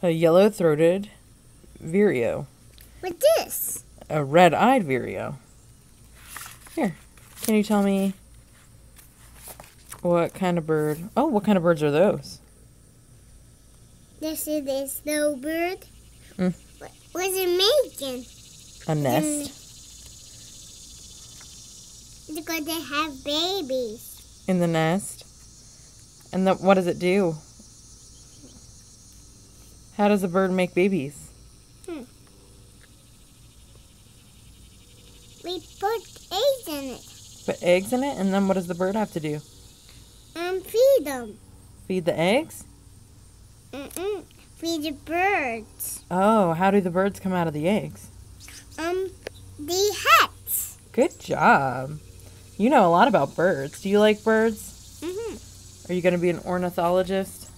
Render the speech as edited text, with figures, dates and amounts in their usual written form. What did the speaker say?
A yellow-throated vireo. What's this? A red-eyed vireo. Here, can you tell me what kind of bird? Oh, what kind of birds are those? This is a snowbird. Mm. What's it making? A nest Because they have babies. in the nest. And what does it do? How does a bird make babies? We put eggs in it. Put eggs in it, and then what does the bird have to do? Feed them. Feed the eggs? Feed the birds. Oh, how do the birds come out of the eggs? The hats. Good job. You know a lot about birds. Do you like birds? Mm-hmm. Are you going to be an ornithologist?